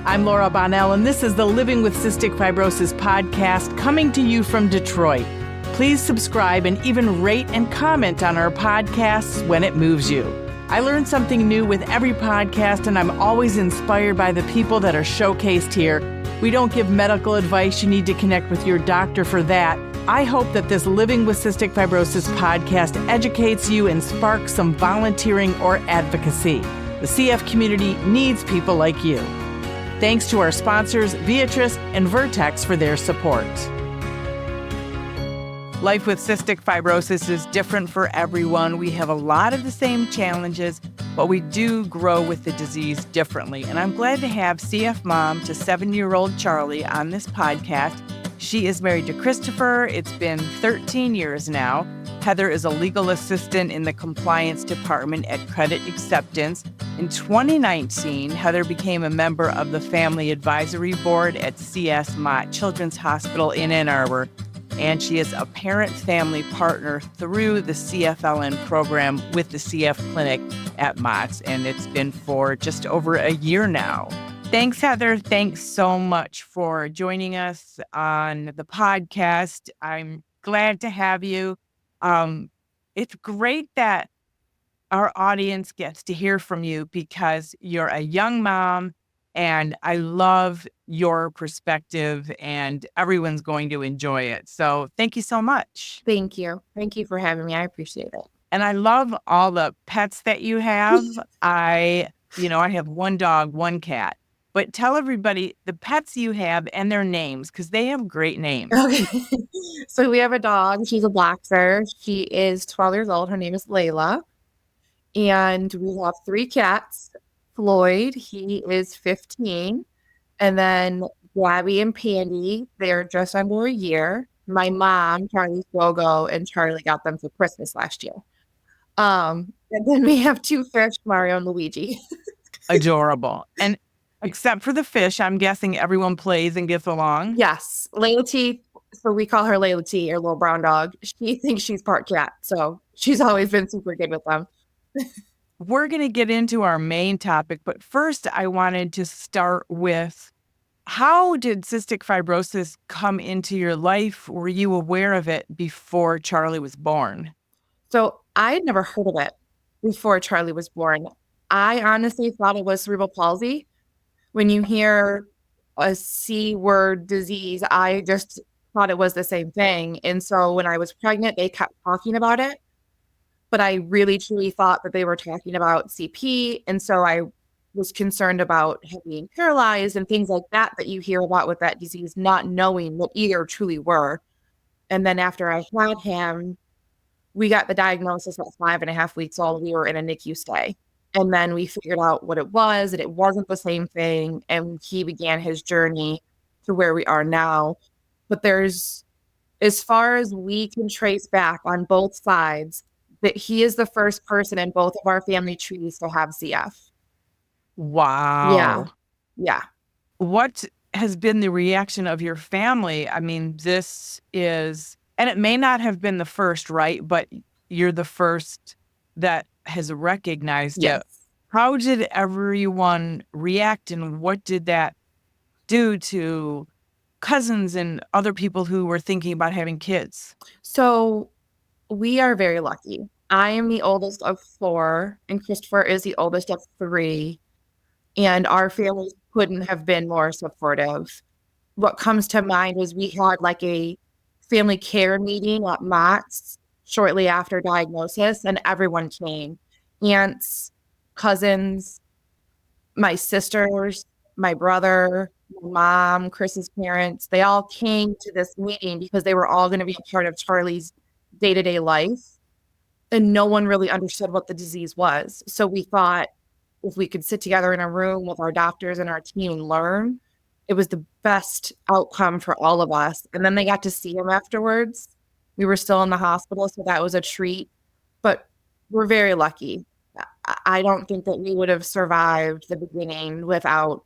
I'm Laura Bonnell, and this is the Living with Cystic Fibrosis podcast coming to you from Detroit. Please subscribe and even rate and comment on our podcasts when it moves you. I learn something new with every podcast, and I'm always inspired by the people that are showcased here. We don't give medical advice. You need to connect with your doctor for that. I hope that this Living with Cystic Fibrosis podcast educates you and sparks some volunteering or advocacy. The CF community needs people like you. Thanks to our sponsors, Viatris and Vertex, for their support. Life with cystic fibrosis is different for everyone. We have a lot of the same challenges, but we do grow with the disease differently. And I'm glad to have CF mom to 7-year-old Charlie on this podcast. She is married to Christopher. It's been 13 years now. Heather is a legal assistant in the compliance department at Credit Acceptance. In 2019, Heather became a member of the Family Advisory Board at C.S.Motts Children's Hospital in Ann Arbor, and she is a parent-family partner through the CFLN program with the CF Clinic at Motts, and it's been for just over a year now. Thanks, Heather. Thanks so much for joining us on the podcast. I'm glad to have you. It's great that our audience gets to hear from you because you're a young mom, and I love your perspective, and everyone's going to enjoy it. So thank you so much. Thank you. Thank you for having me. I appreciate it. And I love all the pets that you have. I have one dog, one cat. But tell everybody the pets you have and their names, because they have great names. Okay. So we have a dog. She's a boxer. She is 12 years old. Her name is Layla. And we have 3 cats. Floyd, he is 15. And then Gabby and Pandy, they're just under a year. My mom, Charlie's Gogo, and Charlie got them for Christmas last year. And then we have 2 fish, Mario and Luigi. Adorable. And except for the fish, I'm guessing everyone plays and gets along. Yes. Layla T, so we call her Layla T, our little brown dog. She thinks she's part cat, so she's always been super good with them. We're going to get into our main topic, but first I wanted to start with, how did cystic fibrosis come into your life? Were you aware of it before Charlie was born? So I had never heard of it before Charlie was born. I honestly thought it was cerebral palsy. When you hear a C-word disease, I just thought it was the same thing. And so when I was pregnant, they kept talking about it. But I really, truly thought that they were talking about CP. And so I was concerned about him being paralyzed and things like that you hear about with that disease, not knowing what either truly were. And then after I had him, we got the diagnosis at 5.5 weeks old. We were in a NICU stay. And then we figured out what it was, and it wasn't the same thing. And he began his journey to where we are now. But there's, as far as we can trace back on both sides, that he is the first person in both of our family trees to have CF. Wow. Yeah. What has been the reaction of your family? I mean, this is, and it may not have been the first, right? But you're the first that has recognized Yes. it. How did everyone react, and what did that do to cousins and other people who were thinking about having kids? So we are very lucky. I am the oldest of 4, and Christopher is the oldest of 3. And our family couldn't have been more supportive. What comes to mind was we had like a family care meeting at Motts shortly after diagnosis, and everyone came. Aunts, cousins, my sisters, my brother, my mom, Chris's parents, they all came to this meeting because they were all going to be a part of Charlie's day-to-day life. And no one really understood what the disease was. So we thought if we could sit together in a room with our doctors and our team and learn, it was the best outcome for all of us. And then they got to see him afterwards. We were still in the hospital, so that was a treat. But we're very lucky. I don't think that we would have survived the beginning without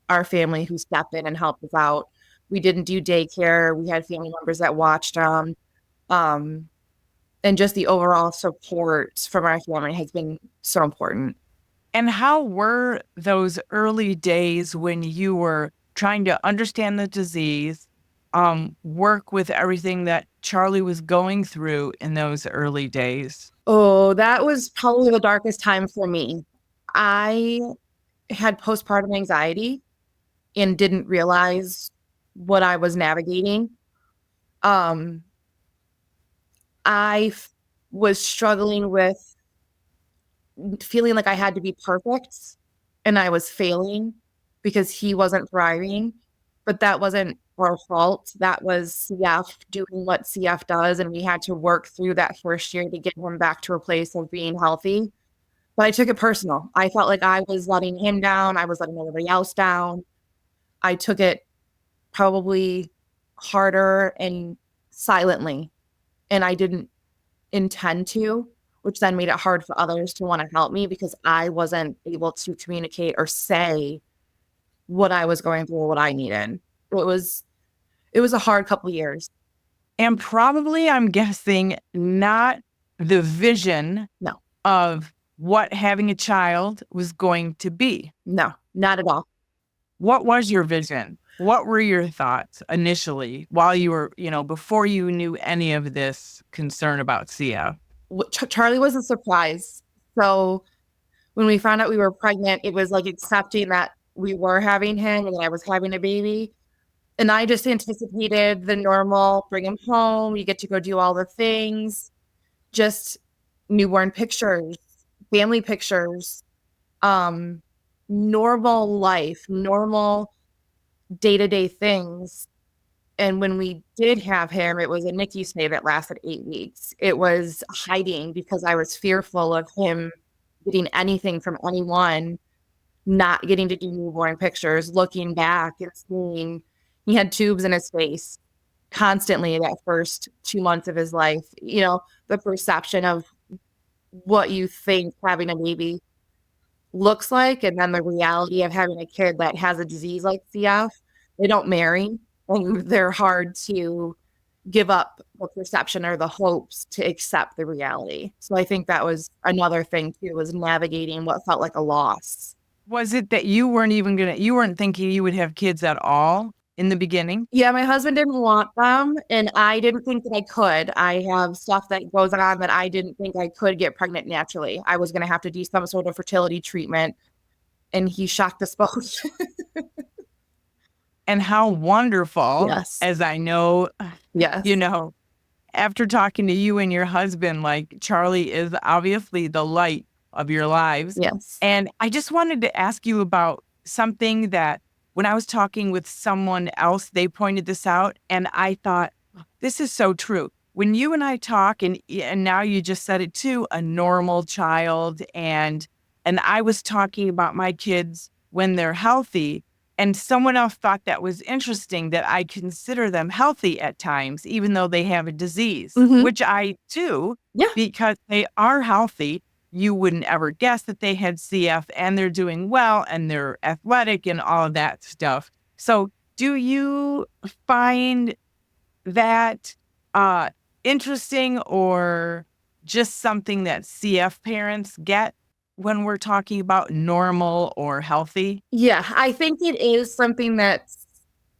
our family who stepped in and helped us out. We didn't do daycare. We had family members that watched them. And just the overall support from our family has been so important. And how were those early days when you were trying to understand the disease, work with everything that Charlie was going through in those early days? Oh, that was probably the darkest time for me. I had postpartum anxiety and didn't realize what I was navigating. Um, was struggling with feeling like I had to be perfect and I was failing because he wasn't thriving. But that wasn't our fault. That was CF doing what CF does. And we had to work through that first year to get him back to a place of being healthy. But I took it personal. I felt like I was letting him down. I was letting everybody else down. I took it probably harder and silently. And I didn't intend to, which then made it hard for others to want to help me because I wasn't able to communicate or say what I was going through or what I needed. It was it was a hard couple of years. And probably, I'm guessing, not the vision No, of what having a child was going to be. no, not at all. What was your vision? What were your thoughts initially while you were, before you knew any of this concern about CF? Charlie was a surprise. So when we found out we were pregnant, it was like accepting that we were having him and that I was having a baby. And I just anticipated the normal bring him home, you get to go do all the things, just newborn pictures, family pictures, um, normal life, normal day-to-day things. And when we did have him, it was a NICU stay that lasted 8 weeks. It was hiding because I was fearful of him getting anything from anyone, not getting to do newborn pictures, looking back and seeing he had tubes in his face constantly that first 2 months of his life. The perception of what you think having a baby looks like, and then the reality of having a kid that has a disease like CF. They don't marry, and they're hard to give up the perception or the hopes to accept the reality. So I think that was another thing too, was navigating what felt like a loss. Was it that you weren't thinking you would have kids at all in the beginning? Yeah, my husband didn't want them, and I didn't think that I could. I have stuff that goes on that I didn't think I could get pregnant naturally. I was going to have to do some sort of fertility treatment, and he shocked us both. And how wonderful, Yes. as I know, Yes. after talking to you and your husband, like Charlie is obviously the light of your lives. Yes. And I just wanted to ask you about something that when I was talking with someone else, they pointed this out. And I thought, this is so true. When you and I talk, and now you just said it too, a normal child. And I was talking about my kids when they're healthy. And someone else thought that was interesting that I consider them healthy at times, even though they have a disease, which I do, because they are healthy. You wouldn't ever guess that they had CF and they're doing well and they're athletic and all of that stuff. So do you find that interesting or just something that CF parents get when we're talking about normal or healthy? Yeah, I think it is something that's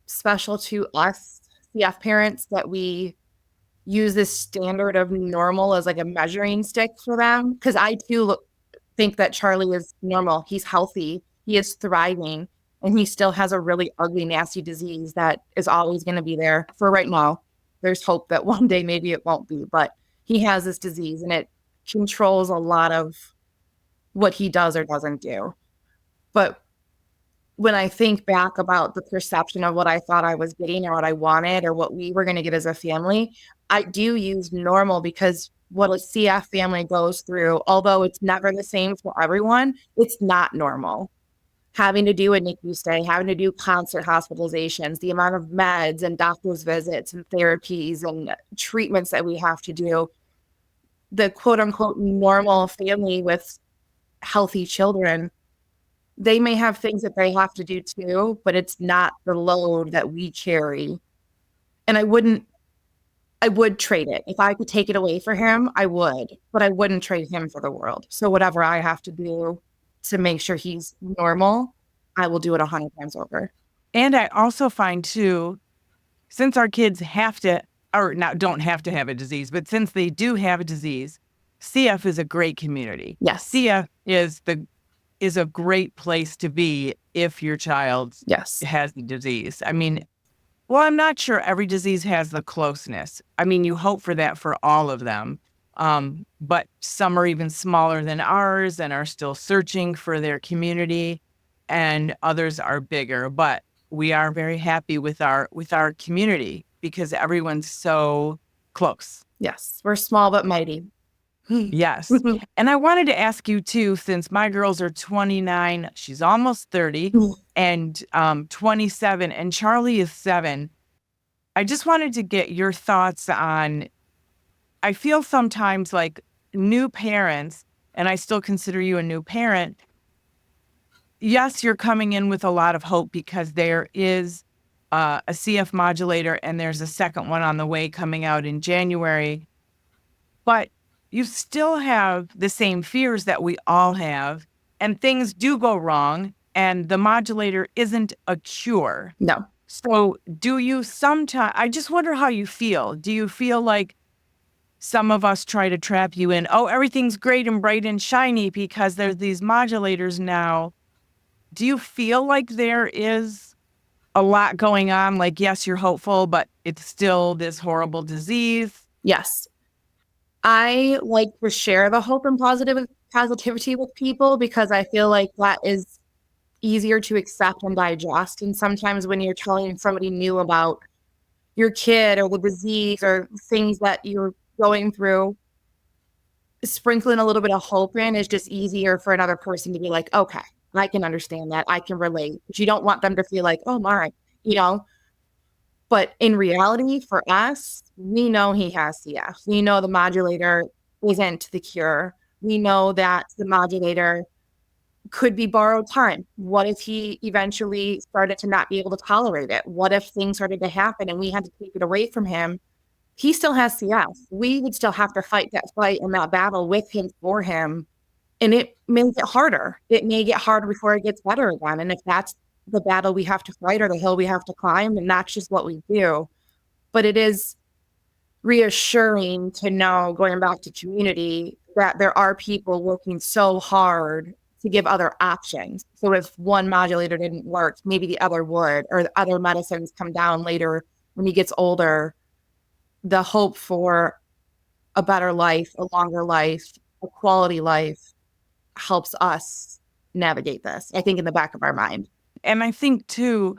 special to us CF parents, that we use this standard of normal as like a measuring stick for them. Because I too think that Charlie is normal. He's healthy. He is thriving. And he still has a really ugly, nasty disease that is always going to be there for right now. There's hope that one day maybe it won't be. But he has this disease and it controls a lot of what he does or doesn't do. But when I think back about the perception of what I thought I was getting or what I wanted or what we were going to get as a family, I do use normal because what a CF family goes through, although it's never the same for everyone, it's not normal. Having to do a NICU stay, having to do constant hospitalizations, the amount of meds and doctor's visits and therapies and treatments that we have to do, the quote unquote normal family with healthy children, they may have things that they have to do too, but it's not the load that we carry. And I would trade it. If I could take it away for him, I would, but I wouldn't trade him for the world. So whatever I have to do, to make sure he's normal, I will do it 100 times over. And I also find too, since our kids have to, or not don't have to have a disease, but since they do have a disease, CF is a great community. Yes. CF is a great place to be if your child Yes. has the disease. I mean, well, I'm not sure every disease has the closeness. I mean, you hope for that for all of them. But some are even smaller than ours and are still searching for their community, and others are bigger. But we are very happy with our community because everyone's so close. Yes. We're small but mighty. Yes. And I wanted to ask you too, since my girls are 29, she's almost 30, and 27, and Charlie is 7. I just wanted to get your thoughts on, I feel sometimes like new parents, and I still consider you a new parent. Yes, you're coming in with a lot of hope because there is a CF modulator and there's a second one on the way coming out in January. But you still have the same fears that we all have, and things do go wrong, and the modulator isn't a cure. No. So do you sometimes, I just wonder how you feel. Do you feel like some of us try to trap you in, oh, everything's great and bright and shiny because there's these modulators now? Do you feel like there is a lot going on? Like, yes, you're hopeful, but it's still this horrible disease. Yes. I like to share the hope and positivity with people because I feel like that is easier to accept and digest. And sometimes when you're telling somebody new about your kid or the disease or things that you're going through, sprinkling a little bit of hope in is just easier for another person to be like, okay, I can understand that. I can relate. But you don't want them to feel like, oh my, you know. But in reality, for us, we know he has CF. We know the modulator isn't the cure. We know that the modulator could be borrowed time. What if he eventually started to not be able to tolerate it? What if things started to happen and we had to take it away from him? He still has CF. We would still have to fight that fight and that battle with him for him. And it may get harder. It may get harder before it gets better again. And if that's the battle we have to fight or the hill we have to climb, and that's just what we do. But it is reassuring to know, going back to community, that there are people working so hard to give other options. So if one modulator didn't work, maybe the other would, or the other medicines come down later when he gets older. The hope for a better life, a longer life, a quality life helps us navigate this, I think, in the back of our mind. And I think too,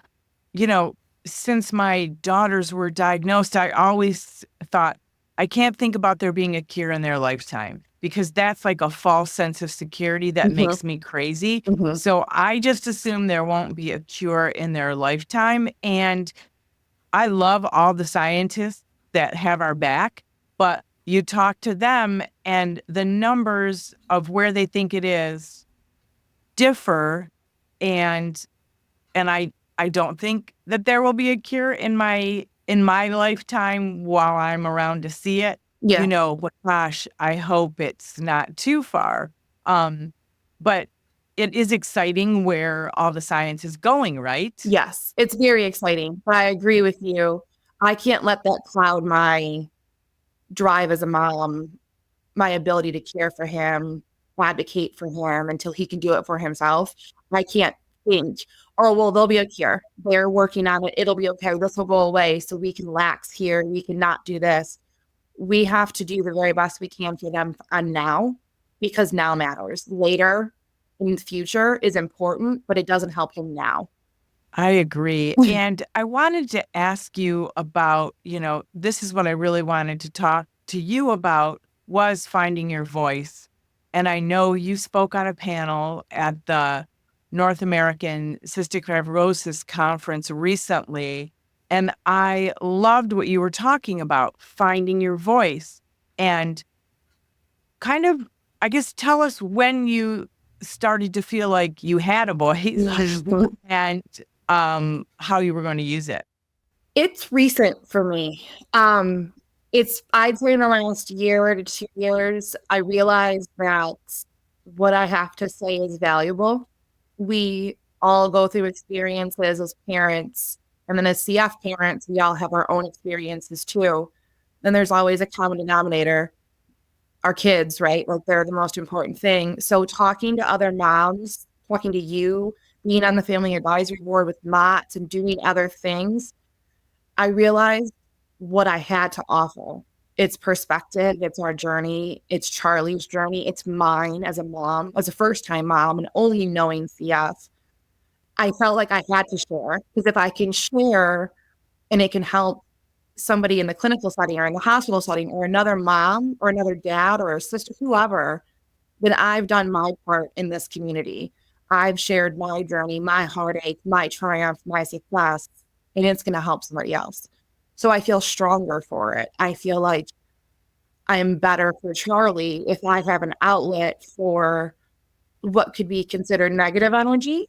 you know, since my daughters were diagnosed, I always thought, I can't think about there being a cure in their lifetime because that's like a false sense of security that makes me crazy. So I just assume there won't be a cure in their lifetime. And I love all the scientists that have our back, but you talk to them and the numbers of where they think it is differ. And I don't think that there will be a cure in my lifetime while I'm around to see it. Yeah. You know, but gosh, I hope it's not too far. But it is exciting where all the science is going, right? Yes, it's very exciting. But I agree with you. I can't let that cloud my drive as a mom, my ability to care for him, advocate for him until he can do it for himself. I can't think, oh, well, there'll be a cure. They're working on it. It'll be okay. This will go away. So we can lax here. We can not do this. We have to do the very best we can for them on now, because now matters. Later in the future is important, but it doesn't help him now. I agree. And I wanted to ask you about, you know, this is what I really wanted to talk to you about, was finding your voice. And I know you spoke on a panel at the North American Cystic Fibrosis Conference recently. And I loved what you were talking about, finding your voice. And kind of, I guess, tell us when you started to feel like you had a voice and how you were going to use it. It's recent for me. I'd say in the last year to 2 years, I realized that what I have to say is valuable. We all go through experiences as parents, and then as CF parents, we all have our own experiences too. Then there's always a common denominator, our kids, right? Like they're the most important thing. So talking to other moms, talking to you, being on the family advisory board with Motts and doing other things, I realized what I had to offer. It's perspective, it's our journey, it's Charlie's journey, it's mine as a mom, as a first time mom, and only knowing CF. I felt like I had to share because if I can share and it can help somebody in the clinical setting or in the hospital setting or another mom or another dad or a sister, whoever, then I've done my part in this community. I've shared my journey, my heartache, my triumph, my success, and it's going to help somebody else. So I feel stronger for it. I feel like I'm better for Charlie if I have an outlet for what could be considered negative energy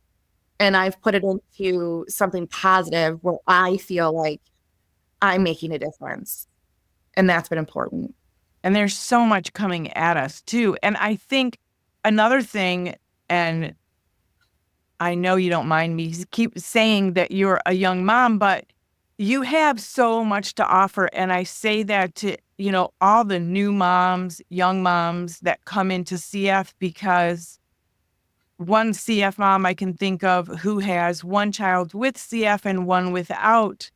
and I've put it into something positive where I feel like I'm making a difference. And that's been important. And there's so much coming at us too. And I think another thing, and I know you don't mind me keep saying that you're a young mom, but you have so much to offer. And I say that to, all the new moms, young moms that come into CF, because one CF mom I can think of who has one child with CF and one without,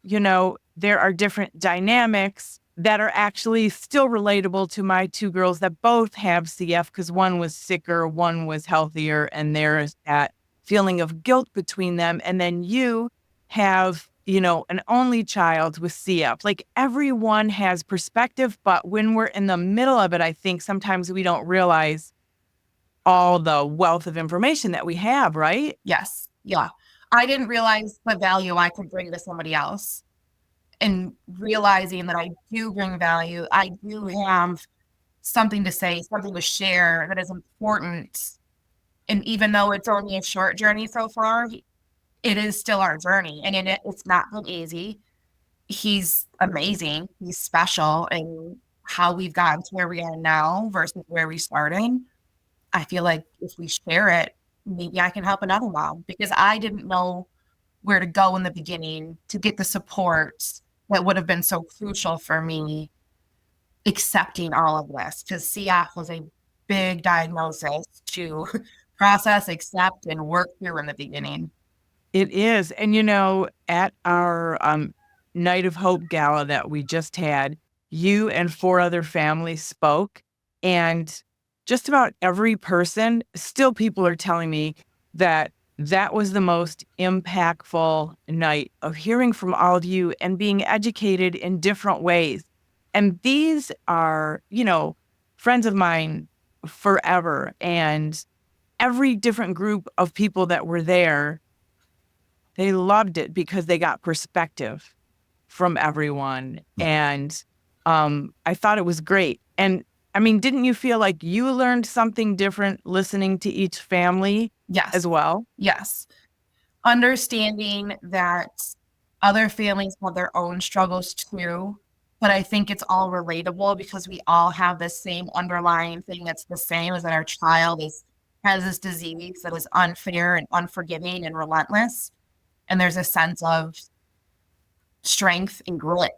there are different dynamics that are actually still relatable to my two girls that both have CF, because one was sicker, one was healthier, and there's that feeling of guilt between them. And then you have, an only child with CF. Like everyone has perspective, but when we're in the middle of it, I think sometimes we don't realize all the wealth of information that we have, right? Yes. Yeah. I didn't realize the value I could bring to somebody else. And realizing that I do bring value, I do have something to say, something to share that is important. And even though it's only a short journey so far, it is still our journey. And it's not been easy. He's amazing. He's special. And how we've gotten to where we are now versus where we started, I feel like if we share it, maybe I can help another mom because I didn't know where to go in the beginning to get the support that would have been so crucial for me accepting all of this because CF was a big diagnosis to process, accept, and work through in the beginning. It is. And, at our Night of Hope Gala that we just had, you and 4 other families spoke. And just about every person, still people are telling me that that was the most impactful night of hearing from all of you and being educated in different ways. And these are, friends of mine forever. And every different group of people that were there, they loved it because they got perspective from everyone. And I thought it was great. And I mean, didn't you feel like you learned something different listening to each family Yes. as well? Yes. Understanding that other families have their own struggles too, but I think it's all relatable because we all have the same underlying thing that's the same as that our child has this disease that is unfair and unforgiving and relentless. And there's a sense of strength and grit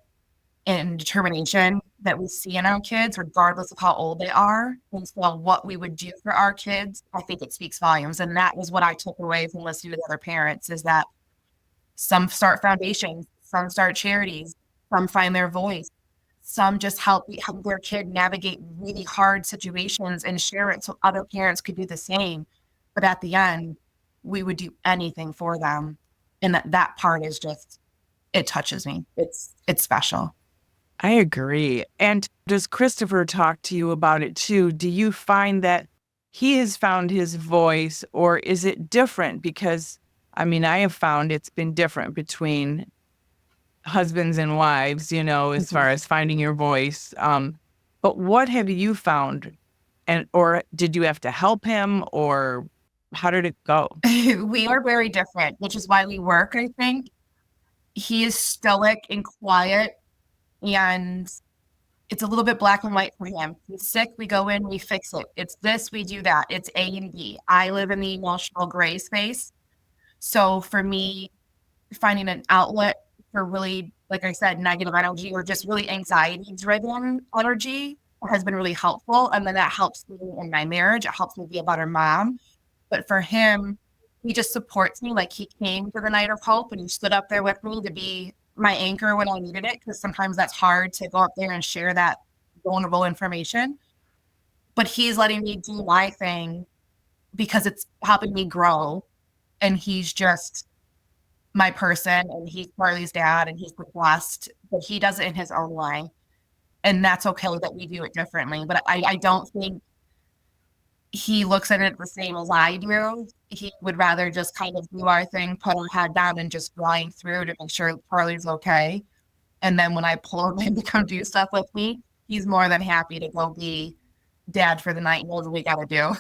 and determination that we see in our kids, regardless of how old they are. And so what we would do for our kids, I think it speaks volumes. And that was what I took away from listening to the other parents is that some start foundations, some start charities, some find their voice, some just help their kid navigate really hard situations and share it so other parents could do the same. But at the end, we would do anything for them. And that part is just, it touches me. It's special. I agree. And does Christopher talk to you about it too? Do you find that he has found his voice, or is it different? Because, I mean, I have found it's been different between husbands and wives, as far as finding your voice. But what have you found? Or did you have to help him, or how did it go? We are very different, which is why we work, I think. He is stoic and quiet and It's a little bit black and white for him. He's sick, we go in, we fix it. It's this, we do that. It's A and B. I live in the emotional gray space. So for me, finding an outlet for really, like I said, negative energy or just really anxiety driven energy has been really helpful. And then that helps me in my marriage. It helps me be a better mom. But for him, he just supports me. Like he came to the night of hope and he stood up there with me to be my anchor when I needed it. Cause sometimes that's hard to go up there and share that vulnerable information. But he's letting me do my thing because it's helping me grow. And he's just my person and he's Carly's dad and he's blessed, but he does it in his own way. And that's okay that we do it differently. But I don't think he looks at it the same as I do. He would rather just kind of do our thing, put our head down and just grind through to make sure Carly's okay. And then when I pull him in to come do stuff with me, he's more than happy to go be dad for the night and knows what we got to do.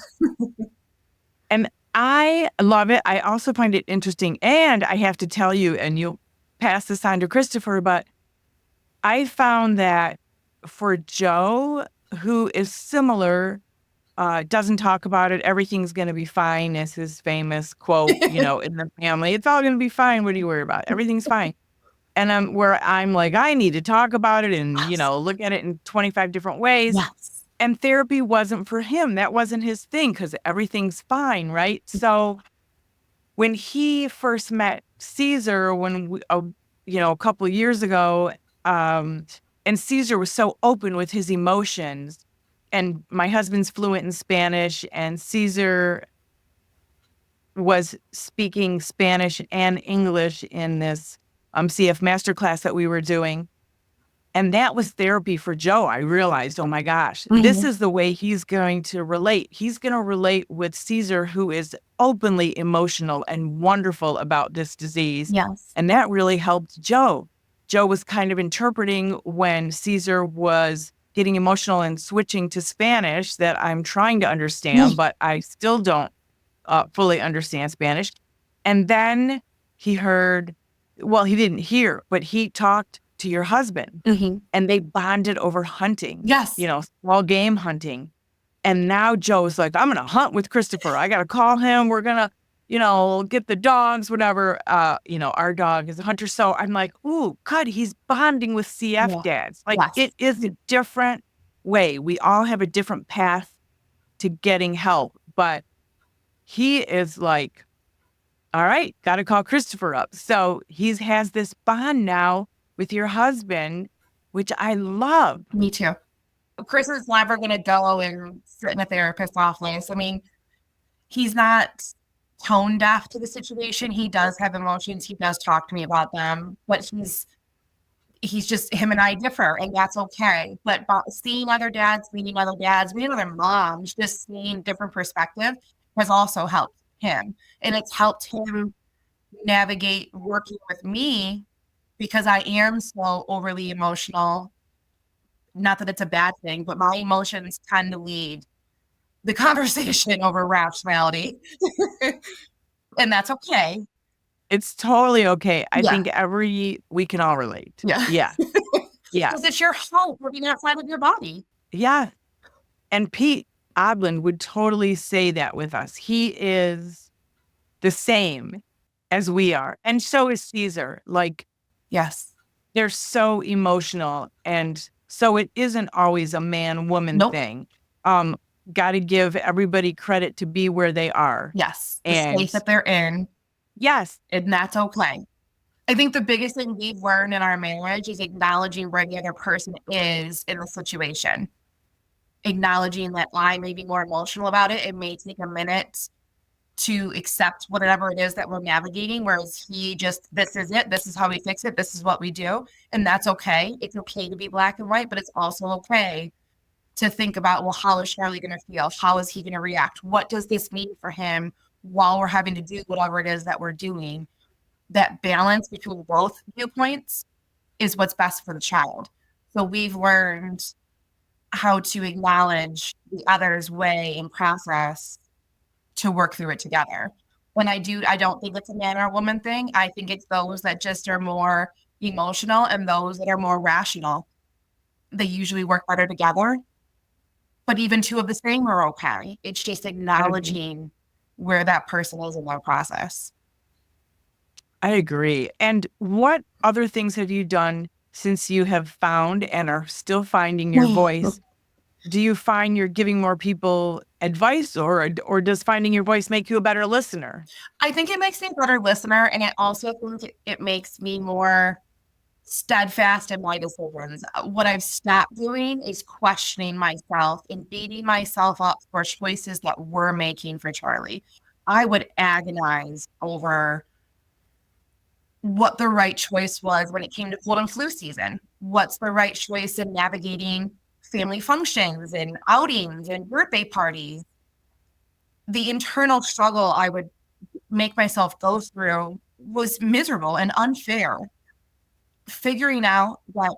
And I love it. I also find it interesting. And I have to tell you, and you'll pass this on to Christopher, but I found that for Joe, who is similar, doesn't talk about it, everything's going to be fine, is his famous quote, in the family. It's all going to be fine. What do you worry about? Everything's fine. And I'm like, I need to talk about it and, look at it in 25 different ways. Yes. And therapy wasn't for him. That wasn't his thing because everything's fine, right? So when he first met Caesar, a couple of years ago, and Caesar was so open with his emotions, and my husband's fluent in Spanish, and Caesar was speaking Spanish and English in this CF masterclass that we were doing. And that was therapy for Joe. I realized, oh my gosh, this is the way he's going to relate. He's going to relate with Caesar, who is openly emotional and wonderful about this disease. Yes. And that really helped Joe. Joe was kind of interpreting when Caesar was getting emotional and switching to Spanish that I'm trying to understand, but I still don't fully understand Spanish. And then he heard, he didn't hear, but he talked to your husband and they bonded over hunting. Yes. Small game hunting. And now Joe's like, I'm going to hunt with Christopher. I got to call him. We're going to, get the dogs, whatever. Our dog is a hunter. So I'm like, ooh, God, he's bonding with CF dads. Like it is a different way. We all have a different path to getting help, but he is like, all right, got to call Christopher up. So he has this bond now with your husband, which I love. Me too. Chris is never going to go and sit in a therapist's office. I mean, he's not tone deaf to the situation. He does have emotions. He does talk to me about them, but he's just, him and I differ, and that's okay. But seeing other dads, meeting other moms, just seeing different perspective has also helped him. And it's helped him navigate working with me because I am so overly emotional. Not that it's a bad thing, but my emotions tend to lead the conversation over rationality. And that's okay. It's totally okay. I think we can all relate. Yeah. Yeah. Yeah. Because it's your heart working outside of your body. Yeah. And Pete Odland would totally say that with us. He is the same as we are. And so is Caesar. Like, yes, they're so emotional. And so it isn't always a man-woman thing. Got to give everybody credit to be where they are. Yes. The space that they're in. Yes. And that's okay. I think the biggest thing we've learned in our marriage is acknowledging where the other person is in the situation. Acknowledging that I may be more emotional about it. It may take a minute to accept whatever it is that we're navigating, whereas he just, this is it, this is how we fix it, this is what we do, and that's okay. It's okay to be black and white, but it's also okay to think about, well, how is Charlie going to feel? How is he going to react? What does this mean for him while we're having to do whatever it is that we're doing? That balance between both viewpoints is what's best for the child. So we've learned how to acknowledge the other's way and process to work through it together. When I don't think it's a man or woman thing. I think it's those that just are more emotional and those that are more rational. They usually work better together, but even two of the same are okay. It's just I agree. acknowledging where that person is in their process. I agree. And what other things have you done since you have found and are still finding your voice? Do you find you're giving more people advice, or does finding your voice make you a better listener? I think it makes me a better listener, and it also think it makes me more steadfast in my decisions. What I've stopped doing is questioning myself and beating myself up for choices that we're making for Charlie. I would agonize over what the right choice was when it came to cold and flu season. What's the right choice in navigating family functions and outings and birthday parties? The internal struggle I would make myself go through was miserable and unfair. Figuring out that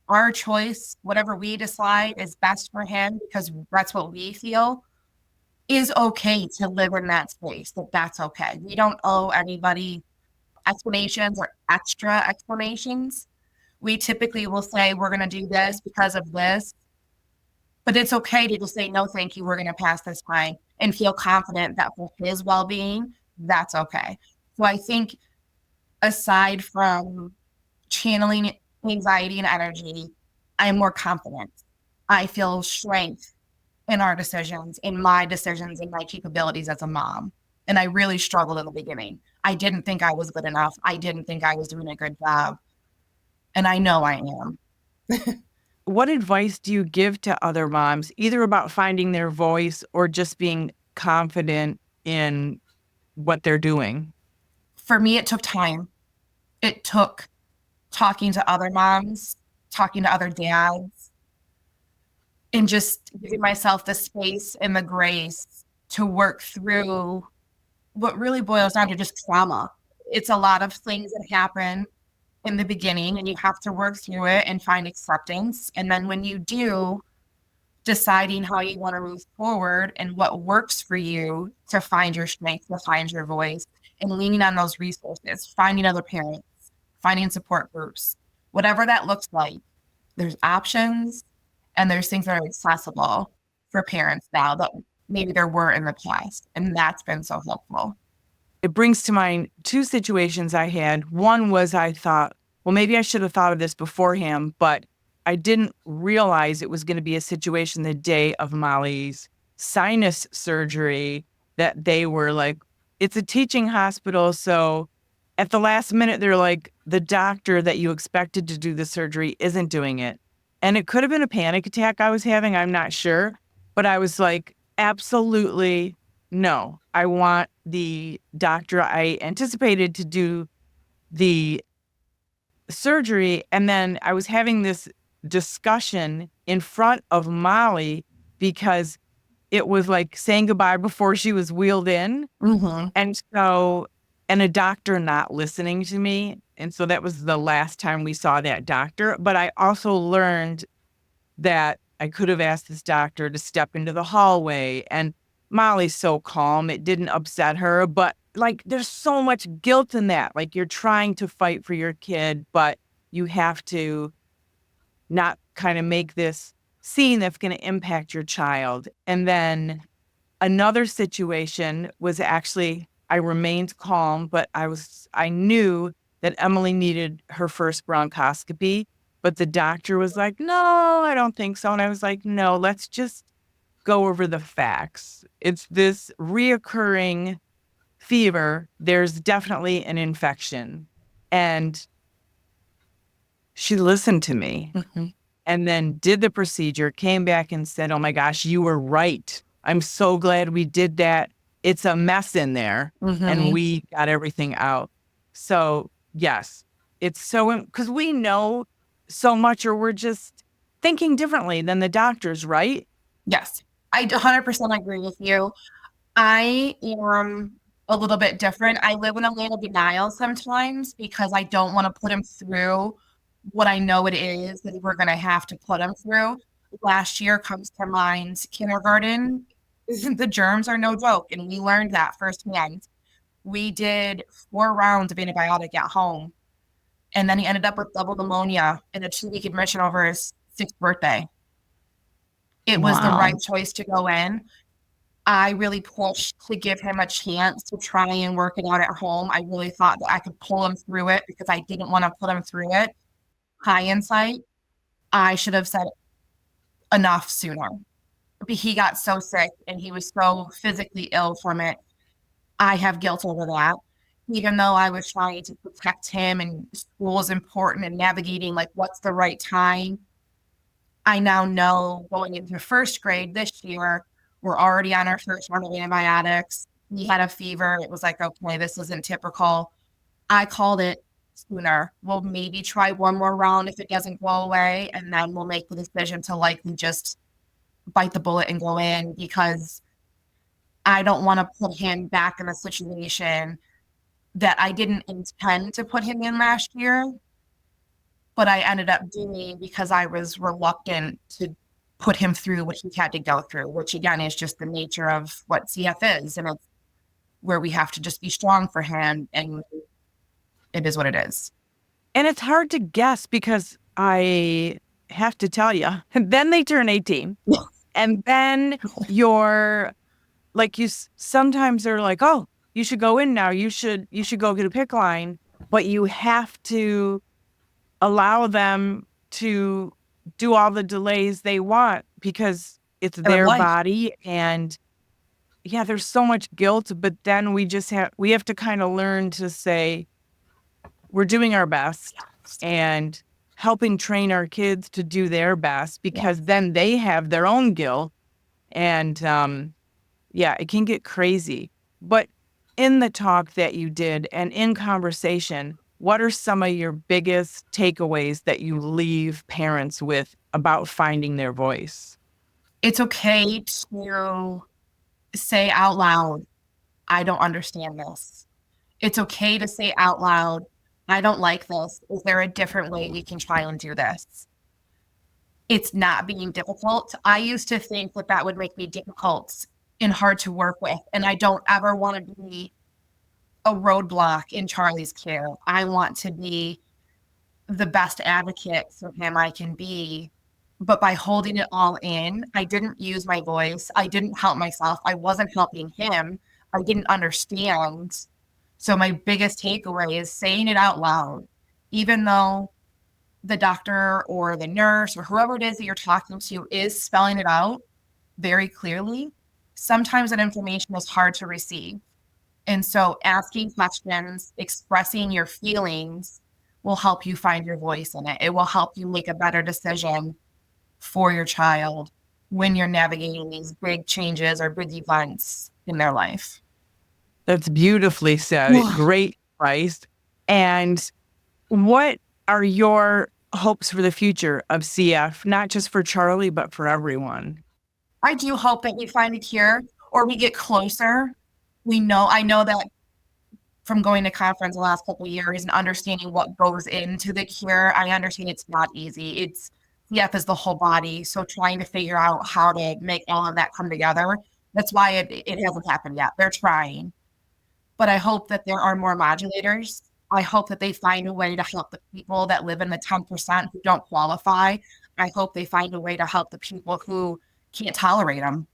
our choice, whatever we decide is best for him because that's what we feel, is okay to live in that space, that's okay. We don't owe anybody explanations or extra explanations. We typically will say, we're going to do this because of this, but it's okay to just say, no, thank you. We're going to pass this time and feel confident that for his well being, that's okay. So I think aside from channeling anxiety and energy, I am more confident. I feel strength in our decisions, in my decisions, in my capabilities as a mom. And I really struggled in the beginning. I didn't think I was good enough. I didn't think I was doing a good job. And I know I am. What advice do you give to other moms, either about finding their voice or just being confident in what they're doing? For me, it took time. It took talking to other moms, talking to other dads, and just giving myself the space and the grace to work through what really boils down to just trauma. It's a lot of things that happen in the beginning, and you have to work through it and find acceptance. And then when you do, deciding how you want to move forward and what works for you to find your strength, to find your voice, and leaning on those resources, finding other parents, finding support groups, whatever that looks like. There's options and there's things that are accessible for parents now that maybe there were in the past. And that's been so helpful. It brings to mind two situations I had. One was I thought, well, maybe I should have thought of this beforehand, but I didn't realize it was going to be a situation the day of Molly's sinus surgery that they were like, it's a teaching hospital. So at the last minute, they're like, the doctor that you expected to do the surgery isn't doing it. And it could have been a panic attack I was having. I'm not sure. But I was like, absolutely no. I want the doctor I anticipated to do the surgery. And then I was having this discussion in front of Molly because it was like saying goodbye before she was wheeled in. Mm-hmm. And so, and a doctor not listening to me. And so that was the last time we saw that doctor. But I also learned that I could have asked this doctor to step into the hallway. And Molly's so calm, it didn't upset her. But like, there's so much guilt in that. Like, you're trying to fight for your kid, but you have to not kind of make this scene that's going to impact your child. And then another situation was actually, I remained calm, but I knew that Emily needed her first bronchoscopy, but the doctor was like, no, I don't think so. And I was like, no, let's just go over the facts. It's this reoccurring fever. There's definitely an infection. And she listened to me. Mm-hmm. And then did the procedure, came back and said, oh my gosh, you were right. I'm so glad we did that. It's a mess in there. And Mm-hmm. we got everything out. So, yes, it's so, because we know so much, or we're just thinking differently than the doctors, right? Yes, I 100% agree with you. I am a little bit different. I live in a land of denial sometimes because I don't want to put him through what I know it is that we're going to have to put him through. Last year comes to mind, kindergarten. The germs are no joke, and we learned that firsthand. We did 4 rounds of antibiotic at home, and then he ended up with double pneumonia and a 2-week admission over his 6th birthday. It was the right Wow. choice to go in. I really pushed to give him a chance to try and work it out at home. I really thought that I could pull him through it because I didn't want to put him through it. Hindsight, I should have said enough sooner. But he got so sick and he was so physically ill from it. I have guilt over that. Even though I was trying to protect him and school is important and navigating like what's the right time, I now know going into first grade this year, we're already on our first round of antibiotics. He had a fever. It was like, okay, this isn't typical. I called it sooner. We'll maybe try one more round if it doesn't go away, and then we'll make the decision to likely just bite the bullet and go in because I don't want to put him back in a situation that I didn't intend to put him in last year, but I ended up doing because I was reluctant to put him through what he had to go through, which again is just the nature of what CF is. And it's where we have to just be strong for him. And it is what it is. And it's hard to guess because I have to tell you, then they turn 18. And then you're like sometimes they're like, "Oh, you should go in now. You should go get a pick line." But you have to allow them to do all the delays they want because it's I live their life. body. And yeah, there's so much guilt, but then we have to kind of learn to say we're doing our best and helping train our kids to do their best because then they have their own guilt. And yeah, it can get crazy. But in the talk that you did and in conversation, what are some of your biggest takeaways that you leave parents with about finding their voice? It's okay to say out loud, I don't understand this. It's okay to say out loud, I don't like this. Is there a different way we can try and do this? It's not being difficult. I used to think that that would make me difficult and hard to work with. And I don't ever want to be a roadblock in Charlie's care. I want to be the best advocate for him I can be. But by holding it all in, I didn't use my voice. I didn't help myself. I wasn't helping him. I didn't understand. So my biggest takeaway is saying it out loud, even though the doctor or the nurse or whoever it is that you're talking to is spelling it out very clearly. Sometimes that information is hard to receive. And so asking questions, expressing your feelings will help you find your voice in it. It will help you make a better decision for your child when you're navigating these big changes or big events in their life. That's beautifully said. Great advice. And what are your hopes for the future of CF, not just for Charlie, but for everyone? I do hope that we find a cure or we get closer. I know that from going to conference the last couple of years and understanding what goes into the cure, I understand it's not easy. It's CF is the whole body. So trying to figure out how to make all of that come together. That's why it hasn't happened yet. They're trying. But I hope that there are more modulators. I hope that they find a way to help the people that live in the 10% who don't qualify. I hope they find a way to help the people who can't tolerate them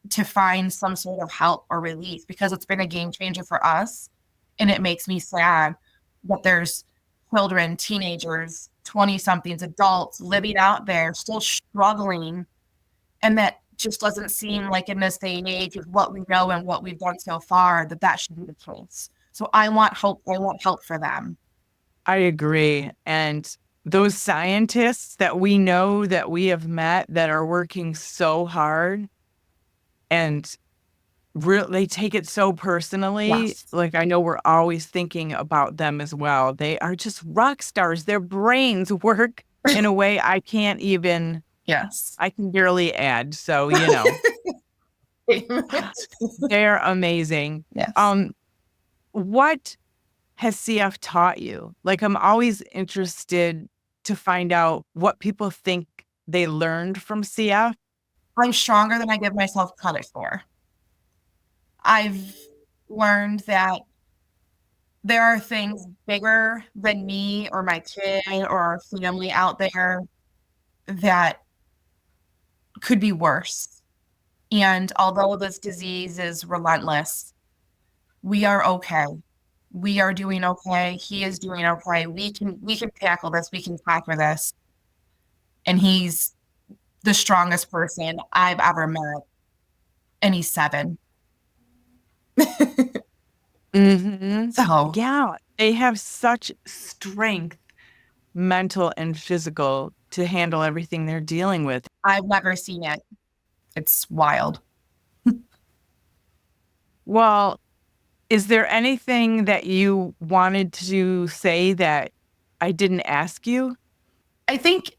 to find some sort of help or relief because it's been a game changer for us. And it makes me sad that there's children, teenagers, 20 somethings, adults living out there still struggling. And that just doesn't seem like in this day and age with what we know and what we've done so far that that should be the case. So I want hope. I want help for them. I agree. And those scientists that we know that we have met that are working so hard and they take it so personally. Yes. Like I know we're always thinking about them as well. They are just rock stars. Their brains work in a way Yes. I can barely add. So, they're amazing. Yes. What has CF taught you? Like, I'm always interested to find out what people think they learned from CF. I'm stronger than I give myself credit for. I've learned that there are things bigger than me or my kid or our family out there that could be worse. And although this disease is relentless, we are okay. We are doing okay. He is doing okay. We can tackle this. We can conquer this. And he's the strongest person I've ever met. And he's 7. Mm-hmm. So Yeah, they have such strength, mental and physical, to handle everything they're dealing with. I've never seen it. It's wild. Well, is there anything that you wanted to say that I didn't ask you? I think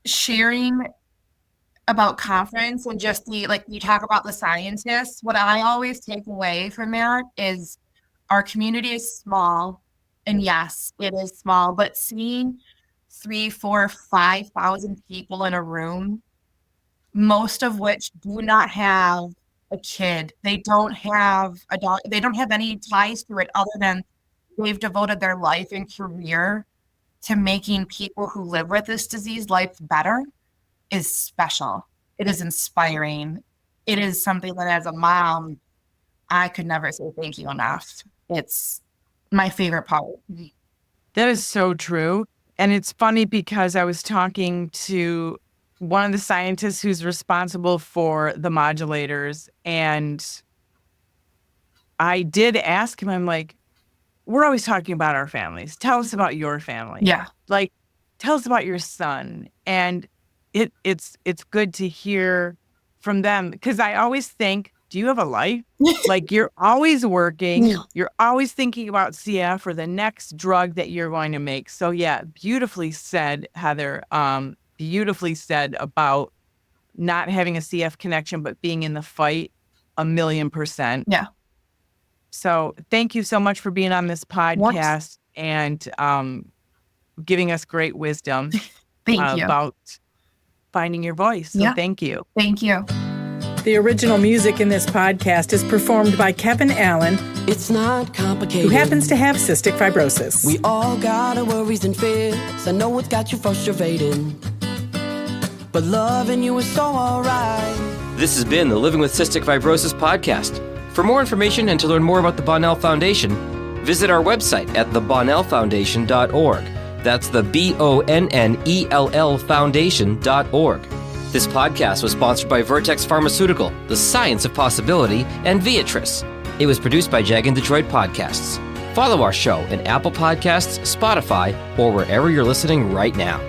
sharing about conference and just you talk about the scientists, what I always take away from that is our community is small. And yes, it is small, but seeing 3, 4, 5,000 people in a room, most of which do not have a kid. They don't have a dog. They don't have any ties to it other than they've devoted their life and career to making people who live with this disease life better is special. It is inspiring. It is something that as a mom, I could never say thank you enough. It's my favorite part. That is so true. And it's funny because I was talking to one of the scientists who's responsible for the modulators, and I did ask him, I'm like, we're always talking about our families. Tell us about your family. Yeah. Like, tell us about your son. And it's good to hear from them, because I always think, do you have a life? Like, you're always working. Yeah. You're always thinking about CF or the next drug that you're going to make. So yeah, beautifully said, Heather. Beautifully said about not having a CF connection, but being in the fight 1,000,000%. Yeah. So thank you so much for being on this podcast and giving us great wisdom Thank you. about finding your voice. So thank you. Thank you. The original music in this podcast is performed by Kevin Allen. It's not complicated. Who happens to have cystic fibrosis. We all got our worries and fears. I know it's got you frustrated, but loving you is so alright. This has been the Living with Cystic Fibrosis podcast. For more information and to learn more about the Bonnell Foundation, visit our website at thebonnellfoundation.org. That's the BONNELL Foundation.org. This podcast was sponsored by Vertex Pharmaceutical, The Science of Possibility, and Viatris. It was produced by Jag and Detroit Podcasts. Follow our show in Apple Podcasts, Spotify, or wherever you're listening right now.